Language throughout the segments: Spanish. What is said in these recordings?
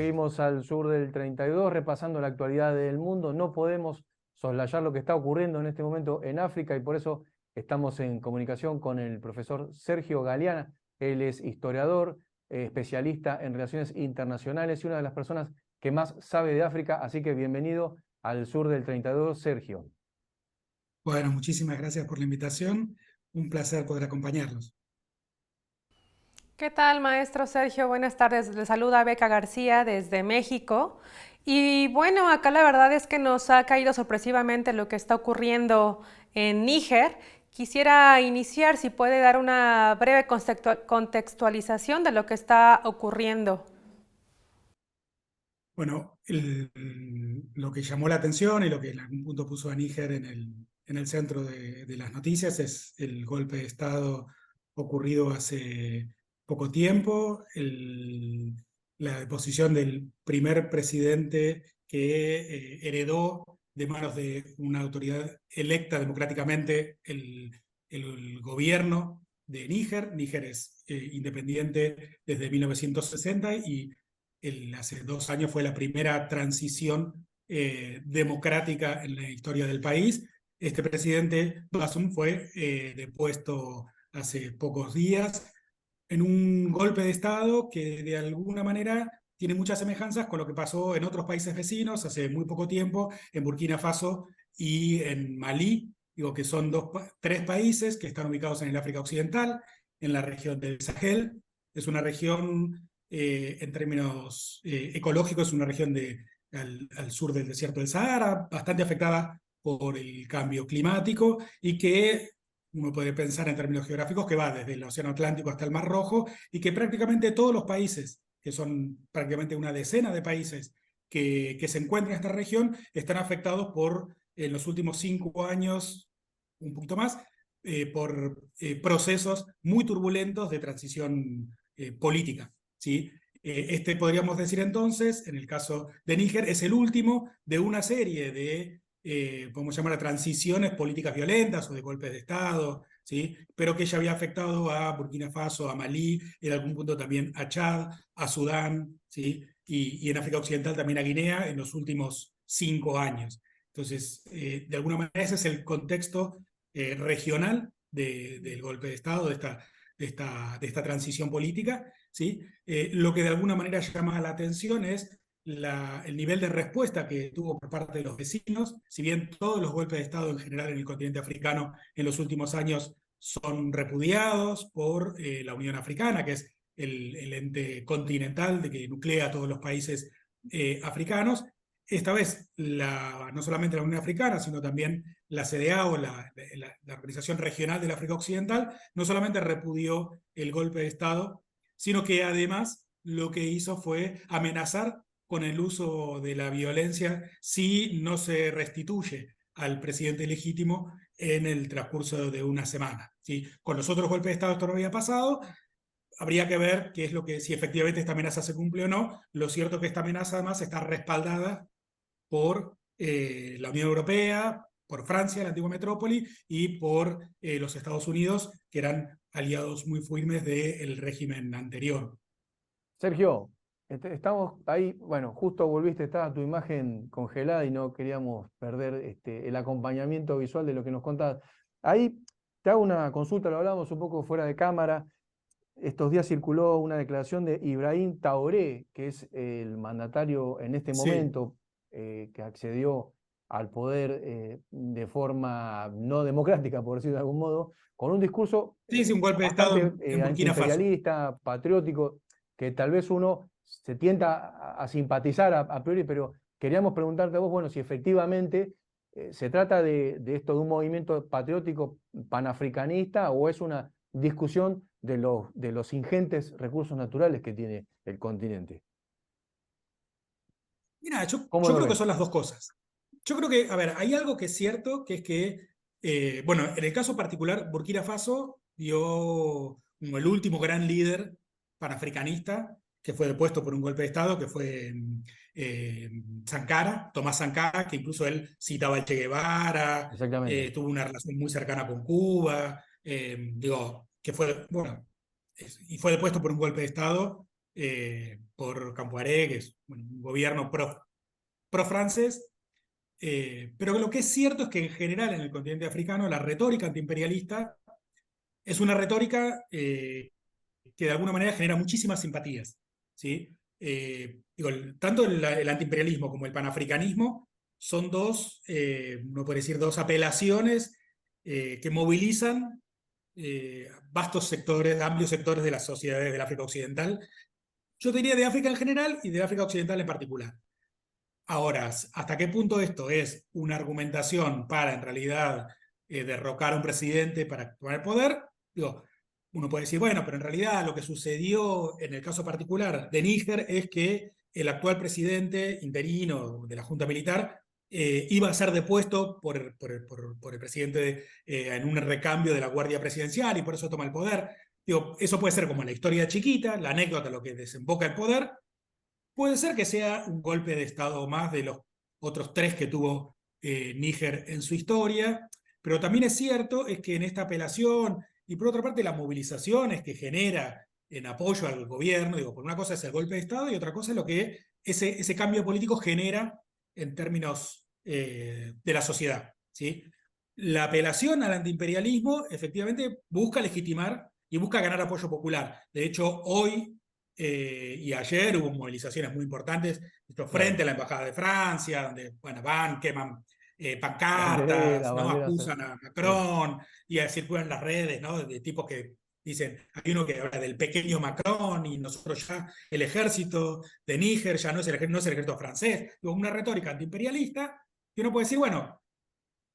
seguimos al sur del 32, repasando la actualidad del mundo. No podemos soslayar lo que está ocurriendo en este momento en África y por eso estamos en comunicación con el profesor Sergio Galeana. Él es historiador, especialista en relaciones internacionales y una de las personas que más sabe de África, así que bienvenido al sur del 32, Sergio. Bueno, muchísimas gracias por la invitación. Un placer poder acompañarlos. ¿Qué tal, maestro Sergio? Buenas tardes. Le saluda Beca García desde México. Y bueno, acá la verdad es que nos ha caído sorpresivamente lo que está ocurriendo en Níger. Quisiera iniciar, si puede dar una breve contextualización de lo que está ocurriendo. Bueno, lo que llamó la atención y lo que en algún punto puso a Níger en el centro de las noticias es el golpe de Estado ocurrido hace poco tiempo, la deposición del primer presidente que heredó de manos de una autoridad electa democráticamente el gobierno de Níger. Níger es independiente desde 1960 y hace 2 años fue la primera transición democrática en la historia del país. Este presidente Bazoum fue depuesto hace pocos días en un golpe de Estado que de alguna manera tiene muchas semejanzas con lo que pasó en otros países vecinos hace muy poco tiempo, en Burkina Faso y en Malí, digo que son tres países que están ubicados en el África Occidental, en la región del Sahel. Es una región en términos ecológicos, es una región al sur del desierto del Sahara, bastante afectada por el cambio climático y que uno puede pensar en términos geográficos que va desde el Océano Atlántico hasta el Mar Rojo y que prácticamente todos los países, que son prácticamente una decena de países que se encuentran en esta región, están afectados por, en los últimos 5 años, un poquito más, por procesos muy turbulentos de transición política. ¿Sí? Este podríamos decir entonces, en el caso de Níger, es el último de una serie de, podemos llamar a transiciones políticas violentas o de golpes de Estado, ¿sí? Pero que ya había afectado a Burkina Faso, a Malí, en algún punto también a Chad, a Sudán, ¿sí? Y en África Occidental también a Guinea en los últimos 5 años. Entonces, de alguna manera ese es el contexto regional del golpe de Estado, de esta transición política, ¿sí? Lo que de alguna manera llama la atención es el nivel de respuesta que tuvo por parte de los vecinos. Si bien todos los golpes de Estado en general en el continente africano en los últimos años son repudiados por la Unión Africana, que es el ente continental de que nuclea a todos los países africanos. Esta vez, no solamente la Unión Africana, sino también la CDA o la Organización Regional del África Occidental, no solamente repudió el golpe de Estado, sino que además lo que hizo fue amenazar con el uso de la violencia si no se restituye al presidente legítimo en el transcurso de una semana. ¿Sí? Con los otros golpes de Estado esto no había pasado. Habría que ver qué es lo que, si efectivamente esta amenaza se cumple o no. Lo cierto es que esta amenaza además está respaldada por la Unión Europea, por Francia, la antigua metrópoli, y por los Estados Unidos, que eran aliados muy firmes del régimen anterior. Sergio, estamos ahí, bueno, justo volviste, estaba tu imagen congelada y no queríamos perder el acompañamiento visual de lo que nos contabas. Ahí te hago una consulta, lo hablamos un poco fuera de cámara. Estos días circuló una declaración de Ibrahim Traoré, que es el mandatario en este Sí, momento, que accedió al poder de forma no democrática, por decirlo de algún modo, con un discurso sí, sí, un golpe de Estado bastante en Burkina Faso. antiimperialista, patriótico, que tal vez uno se tienta a simpatizar a priori, pero queríamos preguntarte a vos, bueno, si efectivamente se trata de esto, de un movimiento patriótico panafricanista o es una discusión de los ingentes recursos naturales que tiene el continente. Mira, ¿Cómo yo lo creo que ves? son las dos cosas. Yo creo que, a ver, hay algo que es cierto, que es que, bueno, en el caso particular, Burkina Faso dio como el último gran líder panafricanista que fue depuesto por un golpe de Estado, que fue Sankara, Tomás Sankara, que incluso él citaba al Che Guevara, Exactamente. tuvo una relación muy cercana con Cuba, digo, que fue, bueno, y fue depuesto por un golpe de Estado por Campoaré, que es un gobierno pro-francés. Pero lo que es cierto es que en general en el continente africano la retórica antiimperialista es una retórica que de alguna manera genera muchísimas simpatías, ¿sí? Tanto el antiimperialismo como el panafricanismo son dos, uno puede decir, dos apelaciones que movilizan vastos sectores, amplios sectores de las sociedades del África Occidental. Yo diría de África en general y de África Occidental en particular. Ahora, ¿hasta qué punto esto es una argumentación para, en realidad, derrocar a un presidente para tomar el poder? Digo, uno puede decir, bueno, pero en realidad lo que sucedió en el caso particular de Níger es que el actual presidente interino de la Junta Militar iba a ser depuesto por el presidente en un recambio de la Guardia Presidencial y por eso toma el poder. Digo, eso puede ser como la historia chiquita, la anécdota, lo que desemboca el poder. Puede ser que sea un golpe de Estado más de los otros 3 que tuvo Níger en su historia, pero también es cierto es que en esta apelación y por otra parte las movilizaciones que genera en apoyo al gobierno, digo, por una cosa es el golpe de Estado y otra cosa es lo que ese cambio político genera en términos de la sociedad, ¿sí? La apelación al antiimperialismo efectivamente busca legitimar y busca ganar apoyo popular. De hecho, hoy y ayer hubo movilizaciones muy importantes frente a la Embajada de Francia, donde bueno, van, queman pancartas, ¿no? Acusan a Macron y circulan las redes, ¿no? De tipos que dicen, hay uno que habla del pequeño Macron y nosotros ya, el ejército de Níger ya no es el ejército francés. Una retórica antiimperialista que uno puede decir, bueno,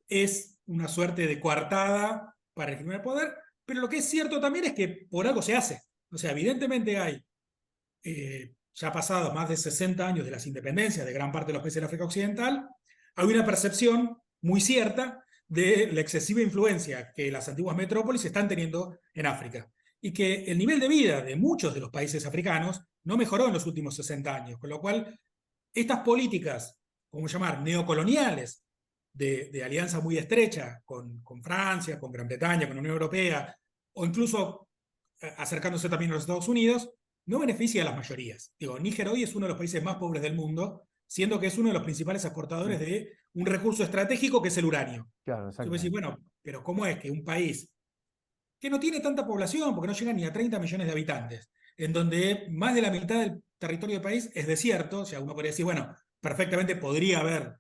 es una suerte de coartada para el régimen de poder, pero lo que es cierto también es que por algo se hace. O sea, evidentemente hay ya pasados más de 60 años de las independencias de gran parte de los países de África Occidental, hay una percepción muy cierta de la excesiva influencia que las antiguas metrópolis están teniendo en África y que el nivel de vida de muchos de los países africanos no mejoró en los últimos 60 años, con lo cual estas políticas, como llamar, neocoloniales, de alianza muy estrecha con Francia, con Gran Bretaña, con la Unión Europea, o incluso acercándose también a los Estados Unidos, no beneficia a las mayorías. Digo, Níger hoy es uno de los países más pobres del mundo, siendo que es uno de los principales exportadores de un recurso estratégico que es el uranio. Claro, exacto. Decir, bueno, pero ¿cómo es que un país que no tiene tanta población, porque no llega ni a 30 millones de habitantes, en donde más de la mitad del territorio del país es desierto, o sea, uno podría decir, bueno, perfectamente podría haber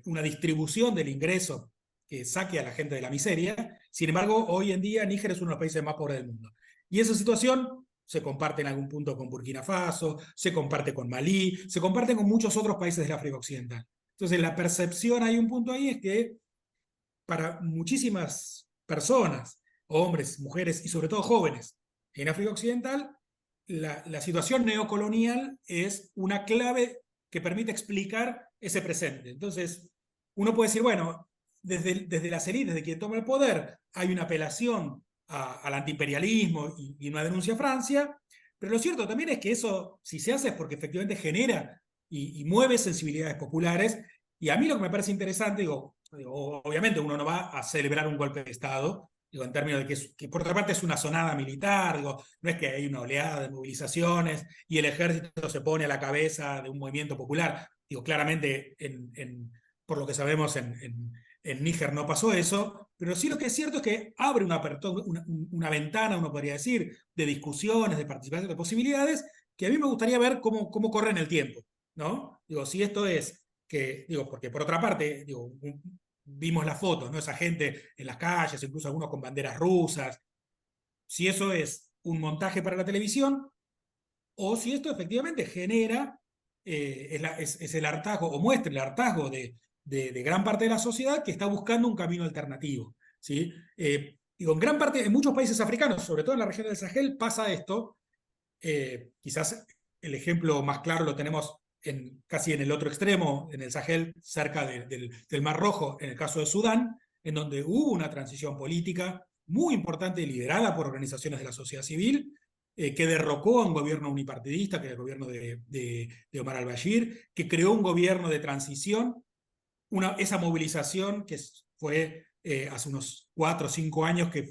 una distribución del ingreso que saque a la gente de la miseria, sin embargo, hoy en día Níger es uno de los países más pobres del mundo. Y esa situación se comparte en algún punto con Burkina Faso, se comparte con Malí, se comparte con muchos otros países del África Occidental. Entonces la percepción, hay un punto ahí, es que para muchísimas personas, hombres, mujeres y sobre todo jóvenes en África Occidental, la situación neocolonial es una clave que permite explicar ese presente. Entonces uno puede decir, bueno, desde las élites, desde quien toma el poder, hay una apelación al antiimperialismo y una denuncia a Francia, pero lo cierto también es que eso, si se hace, es porque efectivamente genera y mueve sensibilidades populares, y a mí lo que me parece interesante, digo, obviamente uno no va a celebrar un golpe de Estado, digo, en términos de que por otra parte es una sonada militar, digo, no es que hay una oleada de movilizaciones y el ejército se pone a la cabeza de un movimiento popular, digo, claramente por lo que sabemos en Níger no pasó eso, pero sí lo que es cierto es que abre una ventana, uno podría decir, de discusiones, de participación, de posibilidades, que a mí me gustaría ver cómo corre en el tiempo, ¿no? Digo, si esto es que, digo, porque por otra parte, digo, vimos las fotos, ¿no? Esa gente en las calles, incluso algunos con banderas rusas, si eso es un montaje para la televisión, o si esto efectivamente genera, es el hartazgo, o muestra el hartazgo de gran parte de la sociedad que está buscando un camino alternativo, ¿sí? Digo, en muchos países africanos, sobre todo en la región del Sahel, pasa esto. Quizás el ejemplo más claro lo tenemos casi en el otro extremo, en el Sahel, cerca del Mar Rojo, en el caso de Sudán, en donde hubo una transición política muy importante, liderada por organizaciones de la sociedad civil, que derrocó a un gobierno unipartidista, que era el gobierno de Omar al-Bashir, que creó un gobierno de transición. Esa movilización que fue hace 4 o 5 años que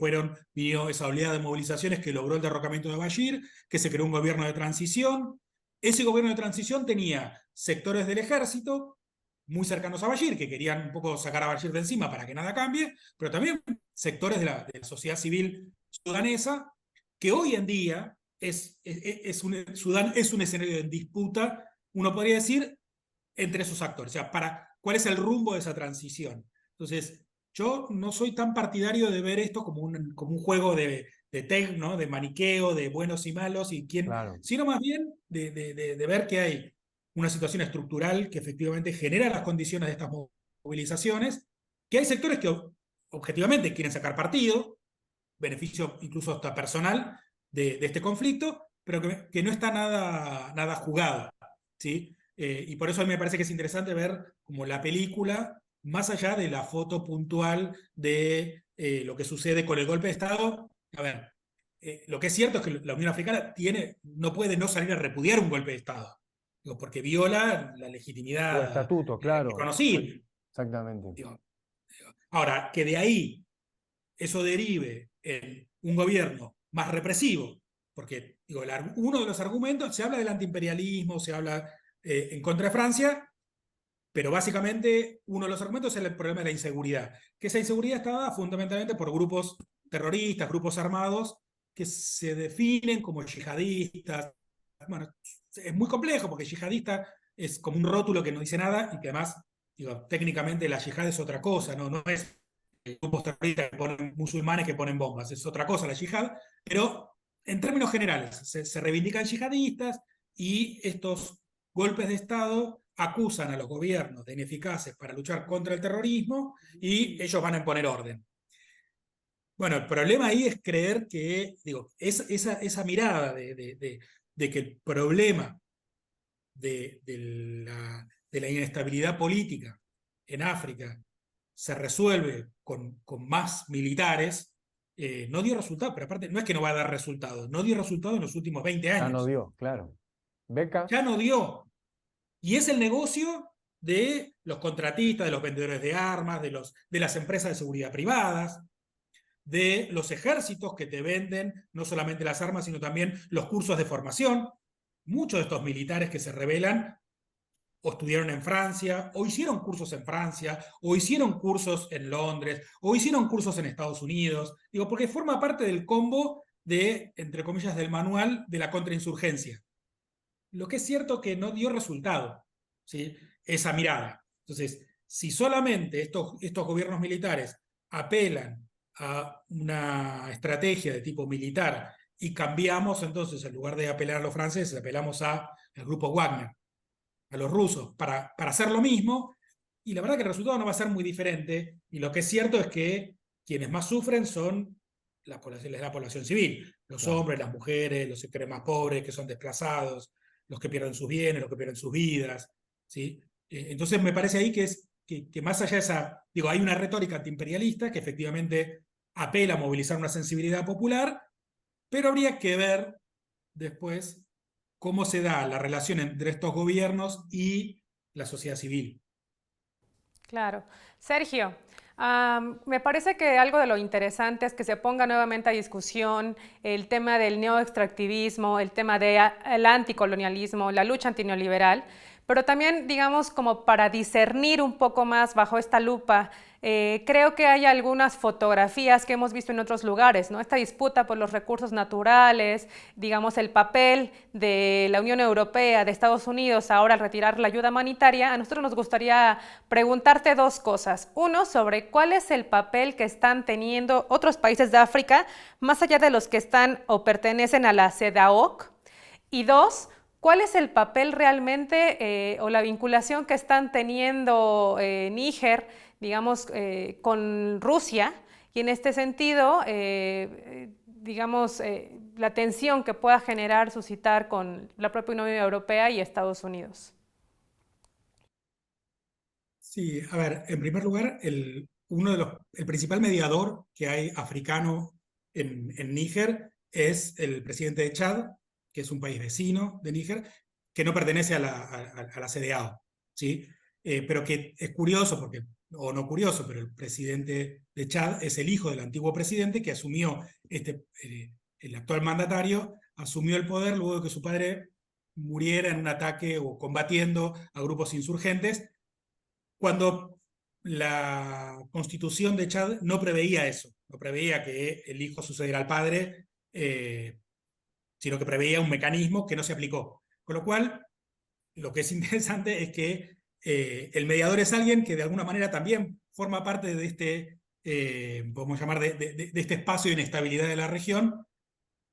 vino esa oleada de movilizaciones que logró el derrocamiento de Bashir, que se creó un gobierno de transición. Ese gobierno de transición tenía sectores del ejército muy cercanos a Bashir, que querían un poco sacar a Bashir de encima para que nada cambie, pero también sectores de la sociedad civil sudanesa, que hoy en día Sudán es un escenario en disputa, uno podría decir, entre esos actores. O sea, ¿cuál es el rumbo de esa transición? Entonces, yo no soy tan partidario de ver esto como un juego de ¿no? De maniqueo, de buenos y malos, Claro. sino más bien de ver que hay una situación estructural que efectivamente genera las condiciones de estas movilizaciones, que hay sectores que objetivamente quieren sacar partido, beneficio incluso hasta personal de este conflicto, pero que no está nada jugado, ¿sí? Y por eso a mí me parece que es interesante ver como la película, más allá de la foto puntual de lo que sucede con el golpe de Estado. A ver, lo que es cierto es que la Unión Africana no puede no salir a repudiar un golpe de Estado, digo, porque viola la O legitimidad estatuto, claro. reconocida. Exactamente. Ahora, que de ahí eso derive en un gobierno más represivo, porque digo, uno de los argumentos, se habla del antiimperialismo, se habla en contra de Francia, pero básicamente uno de los argumentos es el problema de la inseguridad, que esa inseguridad está dada fundamentalmente por grupos terroristas, grupos armados, que se definen como yihadistas. Bueno, es muy complejo porque yihadista es como un rótulo que no dice nada y que además, digo, técnicamente la yihad es otra cosa, no es grupos terroristas que ponen musulmanes que ponen bombas, es otra cosa la yihad, pero en términos generales se reivindican yihadistas y estos golpes de Estado acusan a los gobiernos de ineficaces para luchar contra el terrorismo y ellos van a imponer orden. Bueno, el problema ahí es creer que, digo, esa mirada de que el problema de la inestabilidad política en África se resuelve con más militares, no dio resultado, pero aparte no es que no va a dar resultados, no dio resultado en los últimos 20 Ya no años. dio, claro. Beca. Ya no dio. Y es el negocio de los contratistas, de los vendedores de armas, de las empresas de seguridad privadas, de los ejércitos que te venden no solamente las armas, sino también los cursos de formación. Muchos de estos militares que se rebelan o estudiaron en Francia, o hicieron cursos en Francia, o hicieron cursos en Londres, o hicieron cursos en Estados Unidos. Digo, porque forma parte del combo entre comillas, del manual de la contrainsurgencia. Lo que es cierto que no dio resultado, ¿sí? Esa mirada. Entonces, si solamente estos gobiernos militares apelan a una estrategia de tipo militar y cambiamos entonces, en lugar de apelar a los franceses, apelamos al grupo Wagner, a los rusos, para hacer lo mismo, y la verdad que el resultado no va a ser muy diferente, y lo que es cierto es que quienes más sufren son la población civil, los hombres, las mujeres, los sectores más pobres que son desplazados, los que pierden sus bienes, los que pierden sus vidas, ¿sí? Entonces me parece ahí que más allá de esa, digo, hay una retórica antiimperialista que efectivamente apela a movilizar una sensibilidad popular, pero habría que ver después cómo se da la relación entre estos gobiernos y la sociedad civil. Claro. Sergio, me parece que algo de lo interesante es que se ponga nuevamente a discusión el tema del neoextractivismo, el tema del anticolonialismo, la lucha antineoliberal, pero también, digamos, como para discernir un poco más bajo esta lupa, creo que hay algunas fotografías que hemos visto en otros lugares, ¿no? Esta disputa por los recursos naturales, digamos, el papel de la Unión Europea, de Estados Unidos, ahora al retirar la ayuda humanitaria. A nosotros nos gustaría preguntarte dos cosas. Uno, sobre cuál es el papel que están teniendo otros países de África, más allá de los que están o pertenecen a la CEDAW. Y dos, ¿cuál es el papel realmente o la vinculación que están teniendo Níger, digamos, con Rusia? Y en este sentido, digamos, la tensión que pueda suscitar con la propia Unión Europea y Estados Unidos. Sí, a ver, en primer lugar, el principal mediador que hay africano en Níger es el presidente de Chad, que es un país vecino de Níger, que no pertenece a la CEDEAO, ¿sí? Pero que es curioso porque o no curioso, pero el presidente de Chad es el hijo del antiguo presidente que asumió, el actual mandatario, asumió el poder luego de que su padre muriera en un ataque o combatiendo a grupos insurgentes, cuando la constitución de Chad no preveía eso, no preveía que el hijo sucediera al padre, sino que preveía un mecanismo que no se aplicó. Con lo cual, lo que es interesante es que el mediador es alguien que de alguna manera también forma parte de este, podemos llamar, de este espacio de inestabilidad de la región,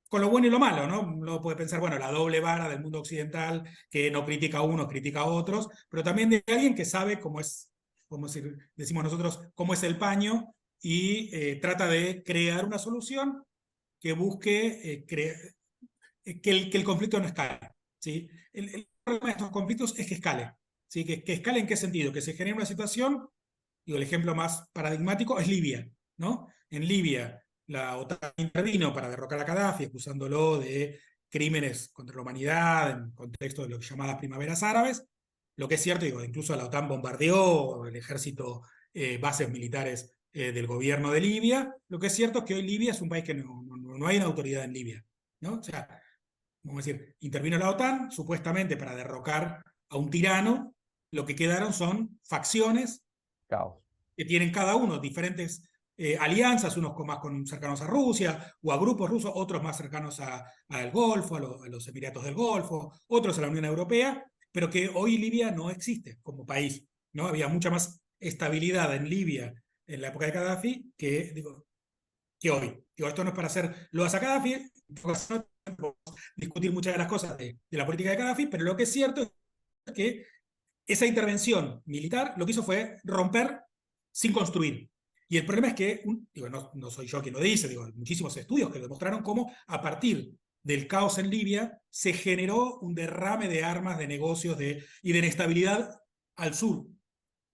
con lo bueno y lo malo, ¿no? Uno puede pensar, bueno, la doble vara del mundo occidental, que no critica a unos, critica a otros, pero también de alguien que sabe cómo es, como decimos nosotros, cómo es el paño y trata de crear una solución que busque que el conflicto no escale, ¿sí? El problema de estos conflictos es que escale, ¿sí? Que escale ¿en qué sentido? Que se genere una situación, digo, el ejemplo más paradigmático es Libia, ¿no? En Libia la OTAN intervino para derrocar a Gaddafi, acusándolo de crímenes contra la humanidad en contexto de lo que llamadas primaveras árabes. Lo que es cierto, digo, incluso la OTAN bombardeó el ejército, bases militares del gobierno de Libia. Lo que es cierto es que hoy Libia es un país que no hay una autoridad en Libia, ¿no? O sea, vamos a decir, intervino la OTAN supuestamente para derrocar a un tirano. Lo que quedaron son facciones Caos. que tienen cada uno diferentes alianzas, unos más cercanos a Rusia o a grupos rusos, otros más cercanos al Golfo, a los Emiratos del Golfo, otros a la Unión Europea, pero que hoy Libia no existe como país, ¿no? Había mucha más estabilidad en Libia en la época de Gaddafi que hoy. Digo, esto no es para hacer lo a Gaddafi, discutir muchas de las cosas de la política de Gaddafi, pero lo que es cierto es que esa intervención militar lo que hizo fue romper sin construir. Y el problema es que, digo, no soy yo quien lo dice, digo, hay muchísimos estudios que demostraron cómo a partir del caos en Libia se generó un derrame de armas, de negocios y de inestabilidad al sur,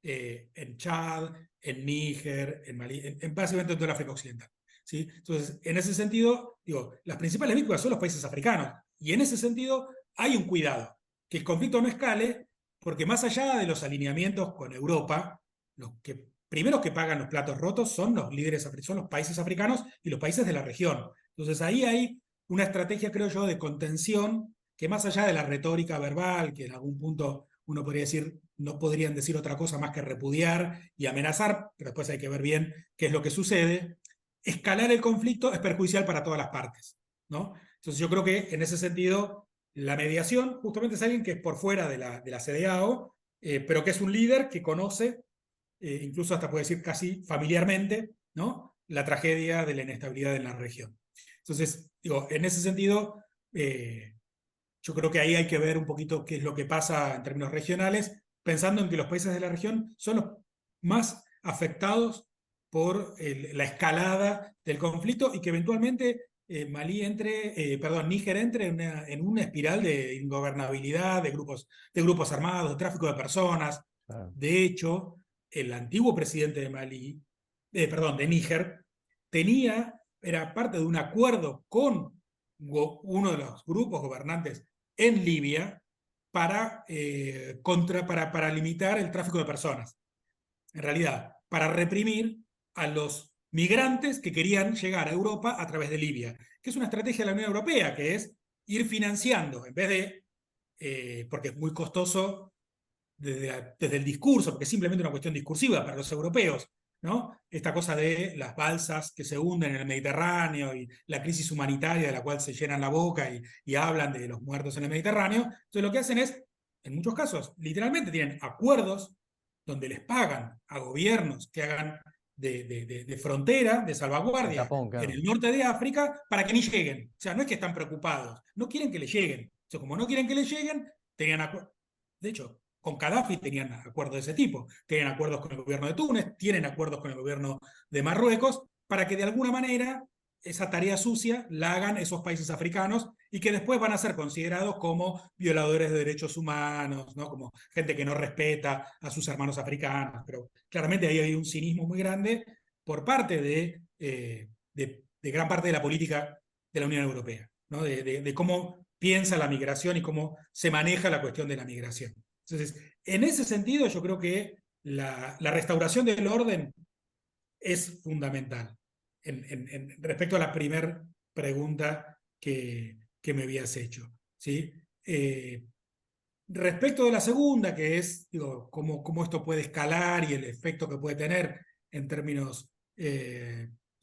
en Chad, en Níger, en Malí, en básicamente en toda la África Occidental, ¿sí? Entonces, en ese sentido, digo, las principales víctimas son los países africanos, y en ese sentido hay un cuidado, que el conflicto no escale, porque más allá de los alineamientos con Europa, los que primeros que pagan los platos rotos son los líderes, son los países africanos y los países de la región. Entonces ahí hay una estrategia, creo yo, de contención que más allá de la retórica verbal, que en algún punto uno podría decir, no podrían decir otra cosa más que repudiar y amenazar, pero después hay que ver bien qué es lo que sucede. Escalar el conflicto es perjudicial para todas las partes, ¿no? Entonces yo creo que en ese sentido la mediación justamente es alguien que es por fuera de la CEDEAO, pero que es un líder que conoce, incluso hasta puede decir casi familiarmente, ¿no? La tragedia de la inestabilidad en la región. Entonces, digo, en ese sentido, yo creo que ahí hay que ver un poquito qué es lo que pasa en términos regionales, pensando en que los países de la región son los más afectados por la escalada del conflicto y que eventualmente Níger entre en una espiral de ingobernabilidad, de grupos armados, de tráfico de personas. Claro. De hecho, el antiguo presidente de Níger, era parte de un acuerdo con uno de los grupos gobernantes en Libia para limitar el tráfico de personas. En realidad, para reprimir a los migrantes que querían llegar a Europa a través de Libia, que es una estrategia de la Unión Europea, que es ir financiando, en vez de, porque es muy costoso desde el discurso, porque es simplemente una cuestión discursiva para los europeos, ¿no? Esta cosa de las balsas que se hunden en el Mediterráneo y la crisis humanitaria de la cual se llenan la boca y hablan de los muertos en el Mediterráneo. Entonces lo que hacen es, en muchos casos, literalmente tienen acuerdos donde les pagan a gobiernos que hagan de frontera, de salvaguardia, Tapón, claro. en el norte de África, para que ni lleguen. O sea, no es que están preocupados, no quieren que les lleguen. O sea, como no quieren que les lleguen, tenían acuerdos. De hecho, con Gaddafi tenían acuerdos de ese tipo, tenían acuerdos con el gobierno de Túnez, tienen acuerdos con el gobierno de Marruecos, para que de alguna manera esa tarea sucia la hagan esos países africanos y que después van a ser considerados como violadores de derechos humanos, ¿no? Como gente que no respeta a sus hermanos africanos. Pero claramente ahí hay un cinismo muy grande por parte de gran parte de la política de la Unión Europea, ¿no? De cómo piensa la migración y cómo se maneja la cuestión de la migración. Entonces, en ese sentido, yo creo que la restauración del orden es fundamental. Respecto a la primera pregunta que me habías hecho, ¿sí? Respecto de la segunda, que es, digo, cómo esto puede escalar y el efecto que puede tener en términos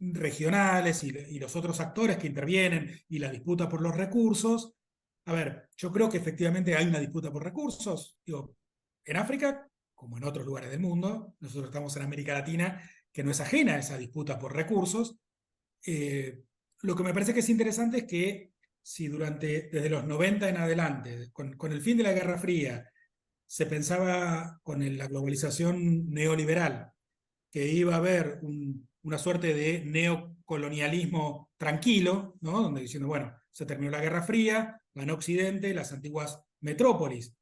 regionales y los otros actores que intervienen y la disputa por los recursos. A ver, yo creo que efectivamente hay una disputa por recursos. Digo, en África, como en otros lugares del mundo, nosotros estamos en América Latina, que no es ajena a esa disputa por recursos. Lo que me parece que es interesante es que si desde los 90 en adelante, con el fin de la Guerra Fría, se pensaba con la globalización neoliberal que iba a haber una suerte de neocolonialismo tranquilo, ¿no? Donde diciendo, bueno, se terminó la Guerra Fría, ganó Occidente, las antiguas metrópolis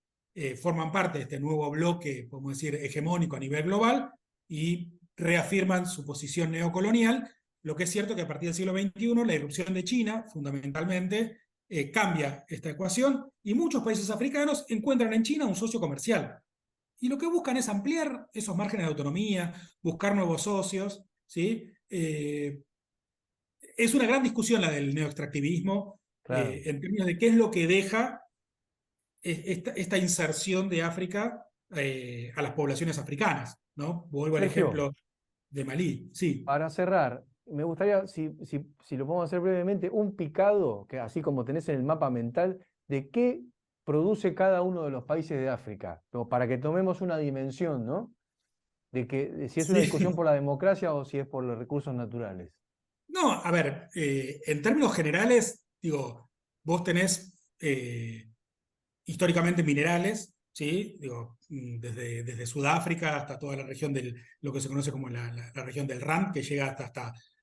forman parte de este nuevo bloque, podemos decir, hegemónico a nivel global y reafirman su posición neocolonial. Lo que es cierto que a partir del siglo XXI la irrupción de China, fundamentalmente, cambia esta ecuación y muchos países africanos encuentran en China un socio comercial. Y lo que buscan es ampliar esos márgenes de autonomía, buscar nuevos socios, ¿sí? Es una gran discusión la del neoextractivismo Claro. en términos de qué es lo que deja esta inserción de África a las poblaciones africanas, ¿no? Vuelvo al Sergio, ejemplo de Malí. Sí. para cerrar, me gustaría, si lo podemos hacer brevemente, un picado, que así como tenés en el mapa mental, de qué produce cada uno de los países de África, como para que tomemos una dimensión, ¿no? De si es una discusión Sí. por la democracia o si es por los recursos naturales. No, a ver, en términos generales, digo, vos tenés históricamente minerales, ¿sí? Digo, desde Sudáfrica hasta toda la región lo que se conoce como la región del Rand, que llega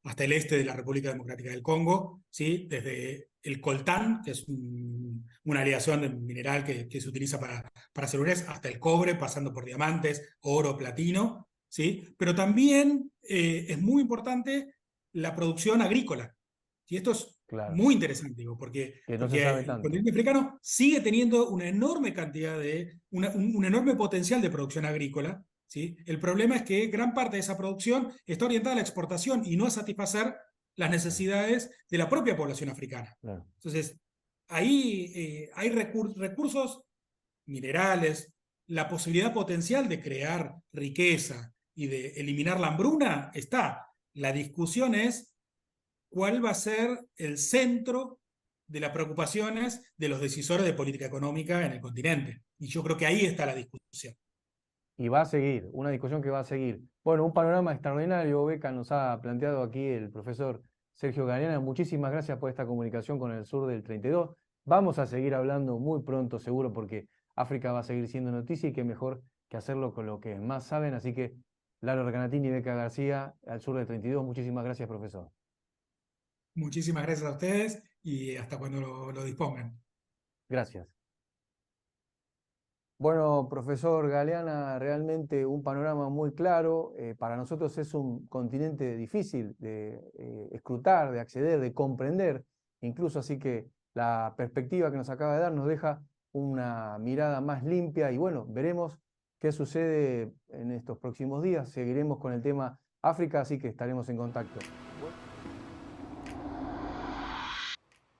hasta el este de la República Democrática del Congo, ¿sí? Desde el coltán, que es una aleación de mineral que se utiliza para celulares, hasta el cobre, pasando por diamantes, oro, platino, ¿sí? Pero también es muy importante la producción agrícola. Y esto es Claro, muy interesante, digo, porque que no se porque sabe el tanto. continente africano sigue teniendo una enorme cantidad un enorme potencial de producción agrícola, ¿sí? El problema es que gran parte de esa producción está orientada a la exportación y no a satisfacer las Claro, necesidades de la propia población africana. claro. Entonces, ahí hay recursos minerales, la posibilidad potencial de crear riqueza y de eliminar la hambruna está. La discusión es cuál va a ser el centro de las preocupaciones de los decisores de política económica en el continente. Y yo creo que ahí está la discusión. Y va a seguir, una discusión que va a seguir. Bueno, un panorama extraordinario, Beca, nos ha planteado aquí el profesor Sergio Galeana. Muchísimas gracias por esta comunicación con el sur del 32. Vamos a seguir hablando muy pronto, seguro, porque África va a seguir siendo noticia y qué mejor que hacerlo con lo que más saben. Así que, Lalo Recanatini y Beca García, al sur del 32, muchísimas gracias, profesor. Muchísimas gracias a ustedes y hasta cuando lo dispongan. Gracias. Bueno, profesor Galeana, realmente un panorama muy claro. Para nosotros es un continente difícil de escrutar, de acceder, de comprender, incluso así que la perspectiva que nos acaba de dar nos deja una mirada más limpia y bueno, veremos qué sucede en estos próximos días. Seguiremos con el tema África, así que estaremos en contacto.